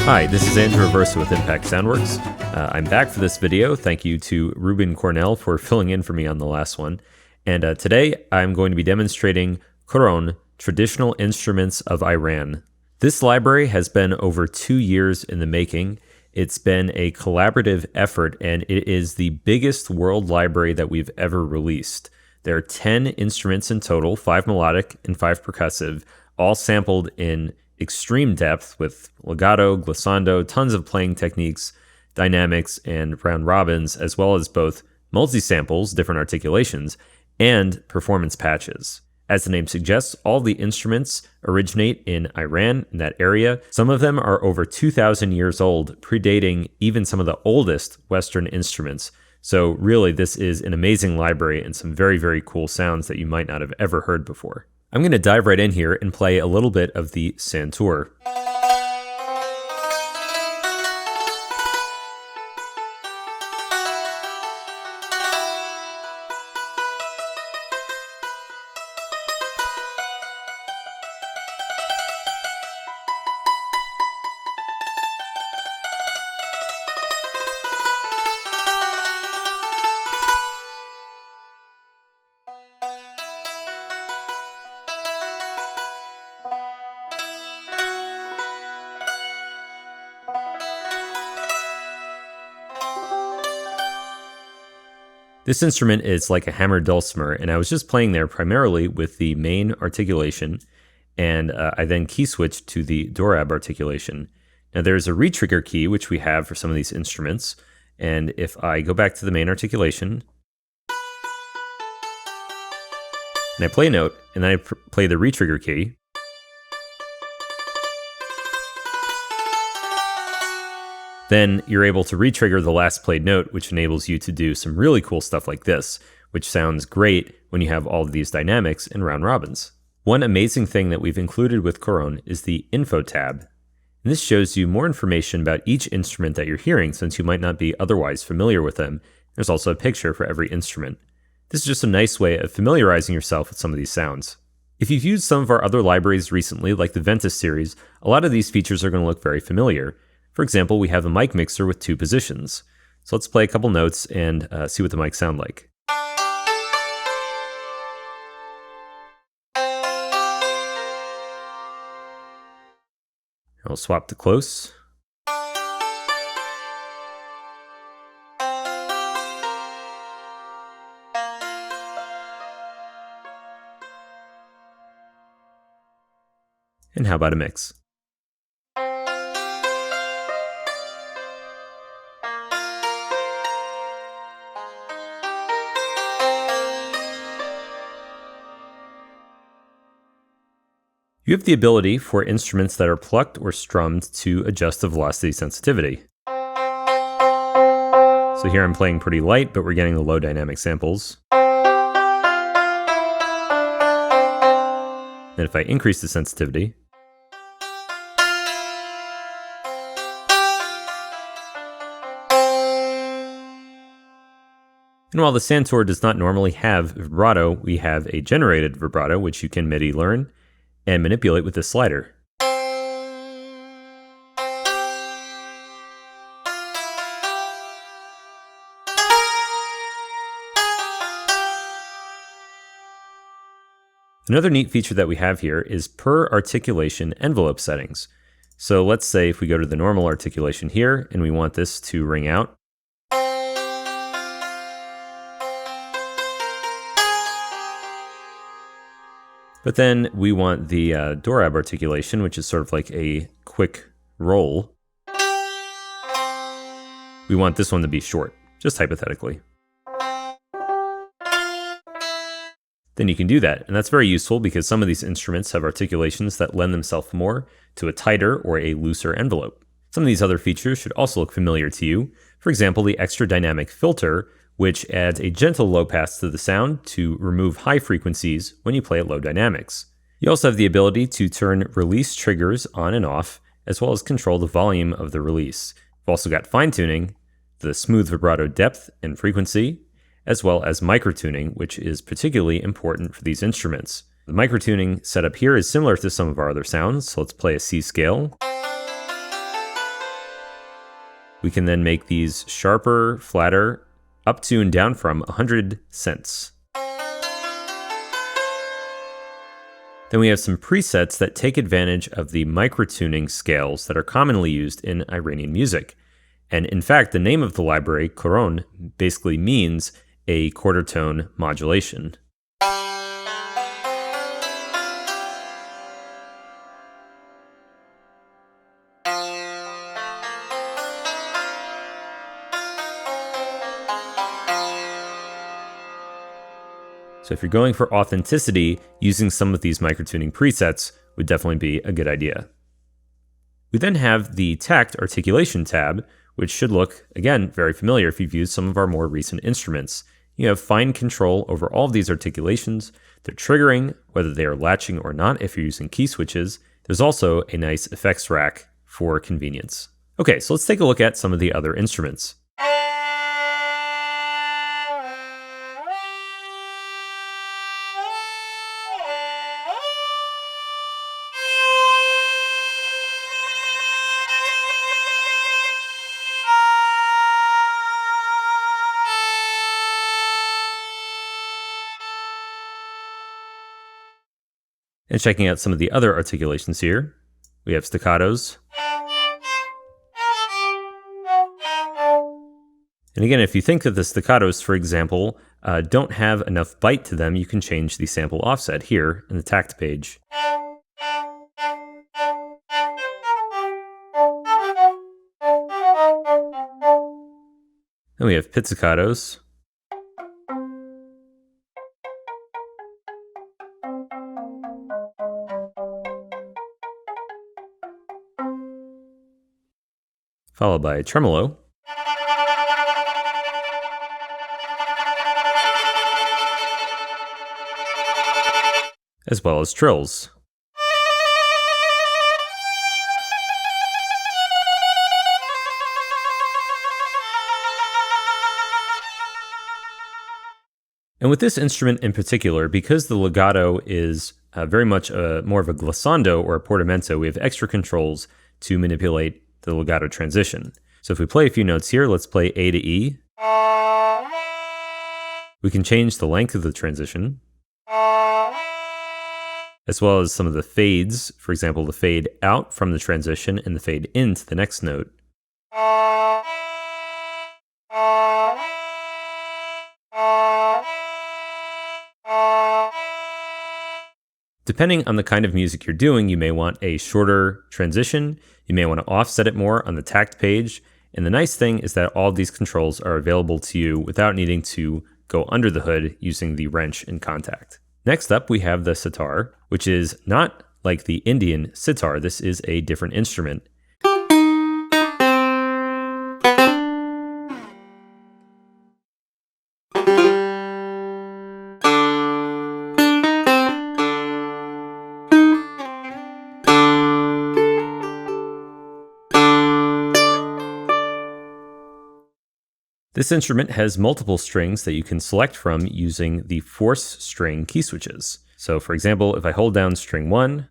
Hi, this is Andrew Aversa with Impact Soundworks. I'm back for this video. Thank you to Ruben Cornell for filling in for me on the last one. And today I'm going to be demonstrating Koron, Traditional Instruments of Iran. This library has been over 2 years in the making. It's been a collaborative effort, and it is the biggest world library that we've ever released. There are 10 instruments in total, 5 melodic and 5 percussive, all sampled in extreme depth with legato, glissando, tons of playing techniques, dynamics, and round robins, as well as both multi-samples, different articulations, and performance patches. As the name suggests, all the instruments originate in Iran, in that area. Some of them are over 2,000 years old, predating even some of the oldest Western instruments. So really, this is an amazing library and some very, very cool sounds that you might not have ever heard before. I'm going to dive right in here and play a little bit of the santur. This instrument is like a hammered dulcimer, and I was just playing there primarily with the main articulation, and I then key switched to the Dorab articulation. Now there's a retrigger key, which we have for some of these instruments, and if I go back to the main articulation, and I play a note, and then I play the retrigger key, then you're able to retrigger the last played note, which enables you to do some really cool stuff like this, which sounds great when you have all of these dynamics and round robins. One amazing thing that we've included with Koron is the Info tab. And this shows you more information about each instrument that you're hearing, since you might not be otherwise familiar with them. There's also a picture for every instrument. This is just a nice way of familiarizing yourself with some of these sounds. If you've used some of our other libraries recently, like the Ventus series, a lot of these features are going to look very familiar. For example, we have a mic mixer with 2 positions. So let's play a couple notes and see what the mics sound like. I'll swap to close. And how about a mix? You have the ability for instruments that are plucked or strummed to adjust the velocity sensitivity. So here I'm playing pretty light, but we're getting the low dynamic samples. And if I increase the sensitivity, and while the santur does not normally have vibrato, we have a generated vibrato, which you can MIDI learn and manipulate with this slider. Another neat feature that we have here is per articulation envelope settings. So let's say if we go to the normal articulation here and we want this to ring out, but then we want the Dorab articulation, which is sort of like a quick roll. We want this one to be short, just hypothetically. Then you can do that, and that's very useful because some of these instruments have articulations that lend themselves more to a tighter or a looser envelope. Some of these other features should also look familiar to you. For example, the extra dynamic filter, which adds a gentle low pass to the sound to remove high frequencies when you play at low dynamics. You also have the ability to turn release triggers on and off, as well as control the volume of the release. We've also got fine tuning, the smooth vibrato depth and frequency, as well as microtuning, which is particularly important for these instruments. The microtuning setup here is similar to some of our other sounds, so let's play a C scale. We can then make these sharper, flatter, up to and down from 100 cents. Then we have some presets that take advantage of the microtuning scales that are commonly used in Iranian music. And in fact, the name of the library, Koron, basically means a quarter tone modulation. So if you're going for authenticity, using some of these microtuning presets would definitely be a good idea. We then have the Takt articulation tab, which should look, again, very familiar if you've used some of our more recent instruments. You have fine control over all of these articulations. They're triggering, whether they are latching or not if you're using key switches. There's also a nice effects rack for convenience. Okay, so let's take a look at some of the other instruments. And checking out some of the other articulations here, we have staccatos. And again, if you think that the staccatos, for example, don't have enough bite to them, you can change the sample offset here in the Takt page. Then we have pizzicatos. Followed by tremolo. As well as trills. And with this instrument in particular, because the legato is very much more of a glissando or a portamento, we have extra controls to manipulate the legato transition. So if we play a few notes here, let's play A to E. We can change the length of the transition, as well as some of the fades, for example, the fade out from the transition and the fade into the next note. Depending on the kind of music you're doing, you may want a shorter transition, you may want to offset it more on the Takt page, and the nice thing is that all of these controls are available to you without needing to go under the hood using the wrench in Kontakt. Next up, we have the sitar, which is not like the Indian sitar. This is a different instrument. This instrument has multiple strings that you can select from using the force string key switches. So for example, if I hold down string 1,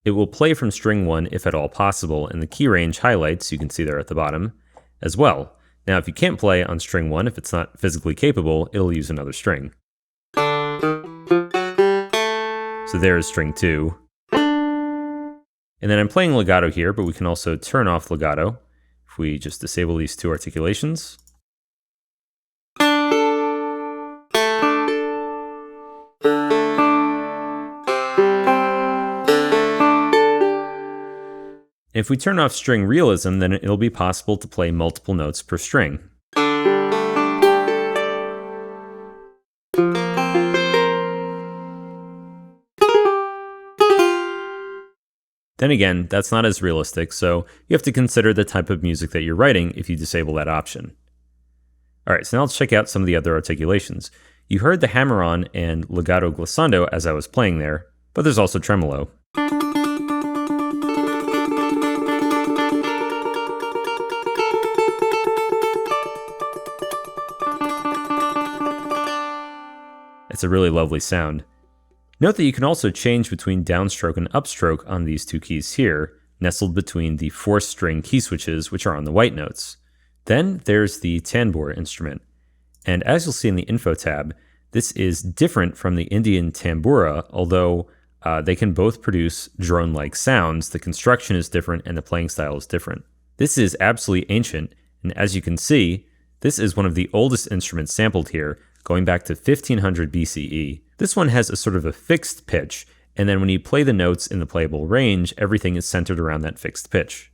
it will play from string 1 if at all possible, and the key range highlights, you can see there at the bottom, as well. Now if you can't play on string 1, if it's not physically capable, it'll use another string. So there is string 2. And then I'm playing legato here, but we can also turn off legato if we just disable these two articulations. If we turn off string realism, then it'll be possible to play multiple notes per string. Then again, that's not as realistic, so you have to consider the type of music that you're writing if you disable that option. Alright, so now let's check out some of the other articulations. You heard the hammer-on and legato glissando as I was playing there, but there's also tremolo. It's a really lovely sound. Note that you can also change between downstroke and upstroke on these two keys here, nestled between the 4-string key switches which are on the white notes. Then there's the tambour instrument. And as you'll see in the info tab, this is different from the Indian tambura, although they can both produce drone-like sounds. The construction is different and the playing style is different. This is absolutely ancient, and as you can see, this is one of the oldest instruments sampled here, going back to 1500 BCE. This one has a sort of a fixed pitch, and then when you play the notes in the playable range, everything is centered around that fixed pitch.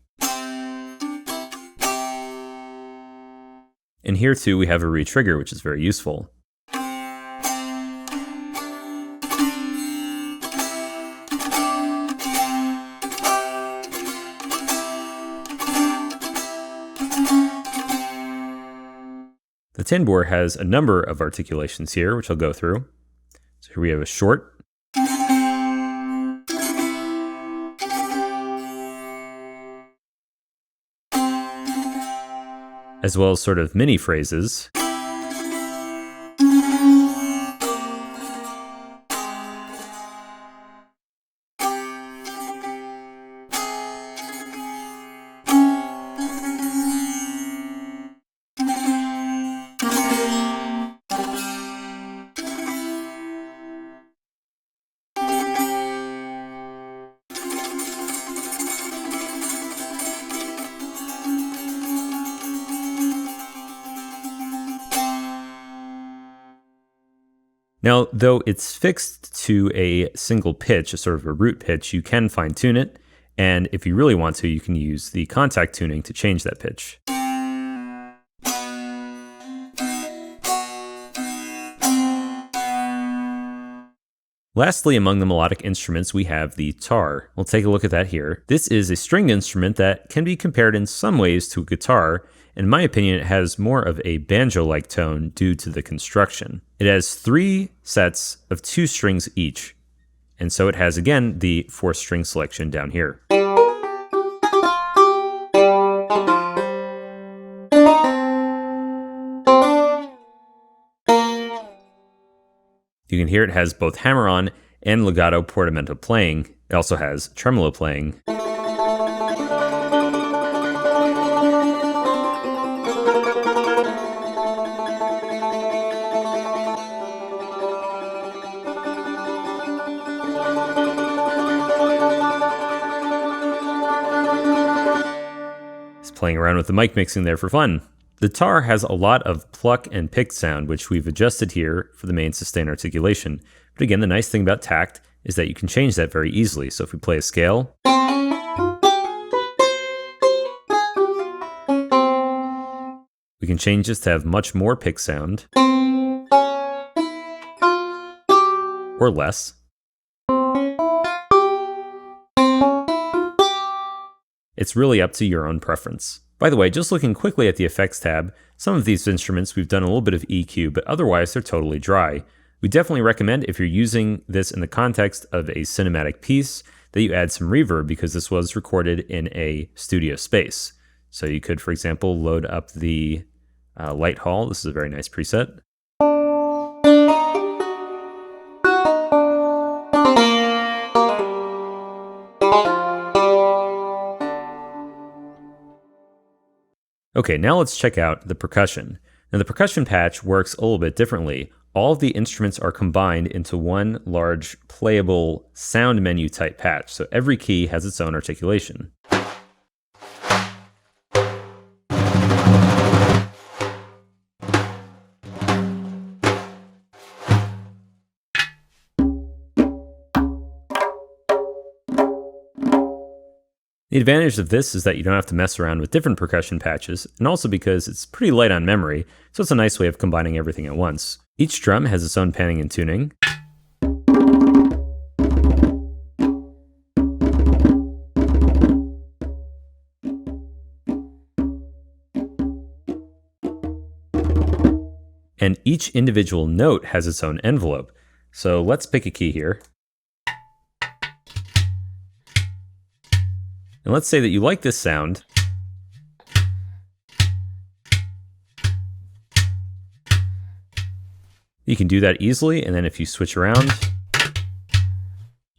And here too we have a re-trigger, which is very useful. The tambour has a number of articulations here, which I'll go through. So here we have a short, as well as sort of mini phrases. Now, though it's fixed to a single pitch, a sort of a root pitch, you can fine tune it, and if you really want to, you can use the Kontakt tuning to change that pitch. Lastly, among the melodic instruments, we have the tar. We'll take a look at that here. This is a stringed instrument that can be compared in some ways to a guitar. In my opinion, it has more of a banjo-like tone due to the construction. It has 3 sets of 2 strings each, and so it has, again, the 4-string selection down here. You can hear it has both hammer-on and legato portamento playing. It also has tremolo playing. Playing around with the mic mixing there for fun. The tar has a lot of pluck and pick sound, which we've adjusted here for the main sustain articulation. But again, the nice thing about Takt is that you can change that very easily. So if we play a scale, we can change this to have much more pick sound or less. It's really up to your own preference. By the way, just looking quickly at the effects tab, some of these instruments we've done a little bit of EQ, but otherwise they're totally dry. We definitely recommend, if you're using this in the context of a cinematic piece, that you add some reverb, because this was recorded in a studio space. So you could, for example, load up the light hall. This is a very nice preset. Okay, now let's check out the percussion. Now the percussion patch works a little bit differently. All of the instruments are combined into one large playable sound menu type patch, so every key has its own articulation. The advantage of this is that you don't have to mess around with different percussion patches, and also because it's pretty light on memory, so it's a nice way of combining everything at once. Each drum has its own panning and tuning. And each individual note has its own envelope. So let's pick a key here. And let's say that you like this sound. You can do that easily, and then if you switch around,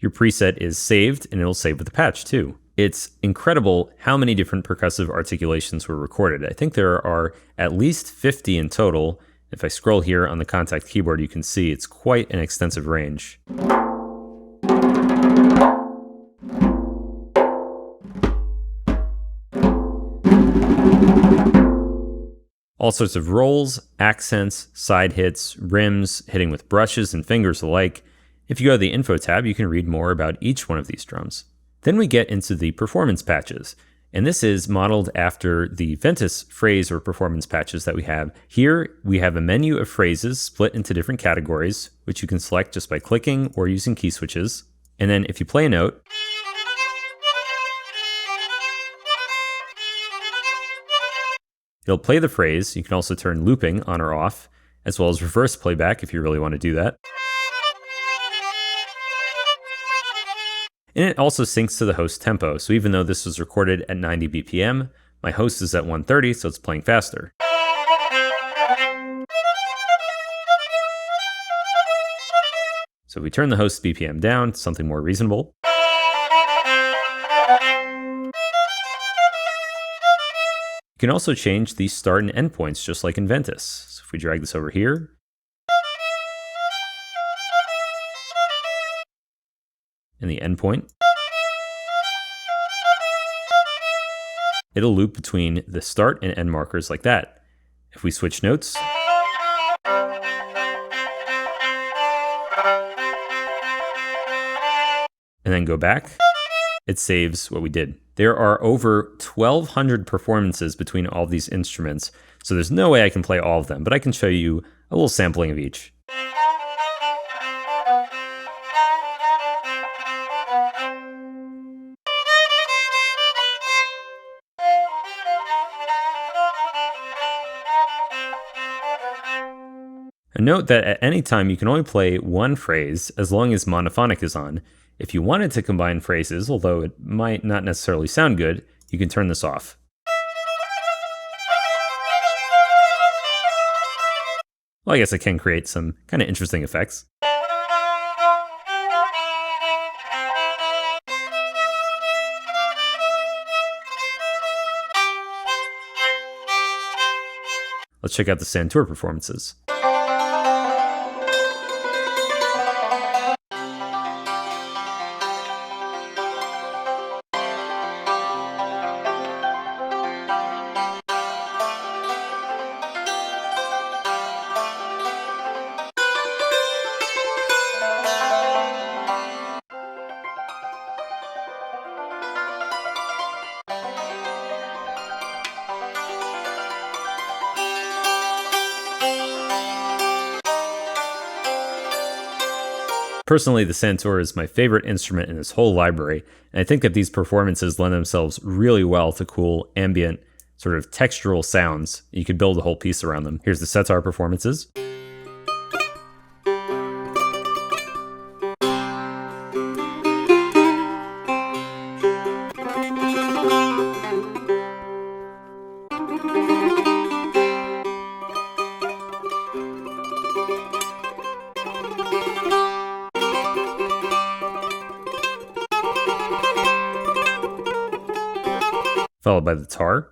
your preset is saved, and it'll save with the patch too. It's incredible how many different percussive articulations were recorded. I think there are at least 50 in total. If I scroll here on the Kontakt keyboard, you can see it's quite an extensive range. All sorts of rolls, accents, side hits, rims, hitting with brushes and fingers alike. If you go to the Info tab, you can read more about each one of these drums. Then we get into the performance patches, and this is modeled after the Ventus phrase or performance patches that we have. Here, we have a menu of phrases split into different categories, which you can select just by clicking or using key switches. And then if you play a note, it'll play the phrase. You can also turn looping on or off, as well as reverse playback if you really want to do that. And it also syncs to the host tempo, so even though this was recorded at 90 BPM, my host is at 130, so it's playing faster. So if we turn the host BPM down to something more reasonable, you can also change the start and end points just like in Ventus. So if we drag this over here, and the endpoint, it'll loop between the start and end markers like that. If we switch notes, and then go back, it saves what we did. There are over 1,200 performances between all of these instruments, so there's no way I can play all of them, but I can show you a little sampling of each. And note that at any time you can only play one phrase as long as monophonic is on. If you wanted to combine phrases, although it might not necessarily sound good, you can turn this off. Well, I guess it can create some kind of interesting effects. Let's check out the Santur performances. Personally, the Santur is my favorite instrument in this whole library, and I think that these performances lend themselves really well to cool, ambient, sort of textural sounds. You could build a whole piece around them. Here's the Setar performances. Followed by the tar.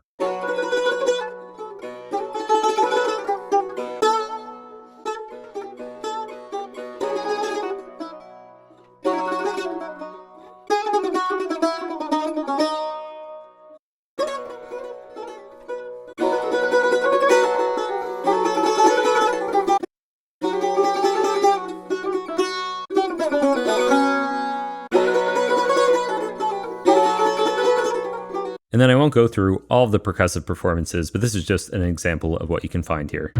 And then I won't go through all of the percussive performances, but this is just an example of what you can find here.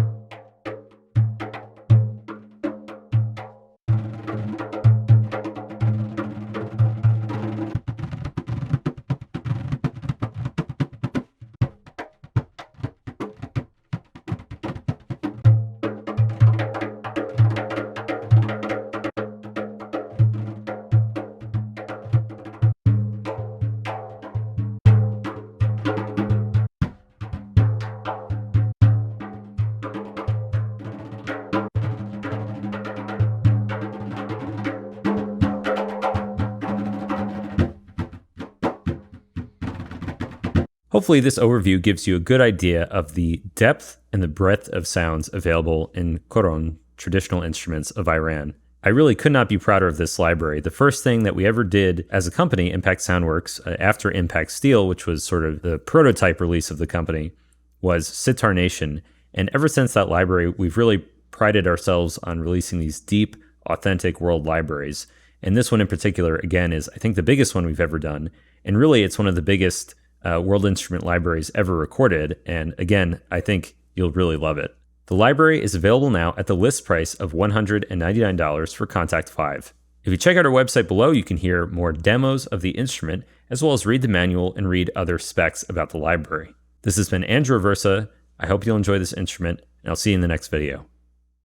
Hopefully this overview gives you a good idea of the depth and the breadth of sounds available in Koron, traditional instruments of Iran. I really could not be prouder of this library. The first thing that we ever did as a company, Impact Soundworks, after Impact Steel, which was sort of the prototype release of the company, was Sitar Nation. And ever since that library, we've really prided ourselves on releasing these deep, authentic world libraries. And this one in particular, again, is I think the biggest one we've ever done. And really, it's one of the biggest world instrument libraries ever recorded. And again, I think you'll really love it. The library is available now at the list price of $199 for Kontakt 5. If you check out our website below, you can hear more demos of the instrument, as well as read the manual and read other specs about the library. This has been Andrew Aversa. I hope you'll enjoy this instrument, and I'll see you in the next video.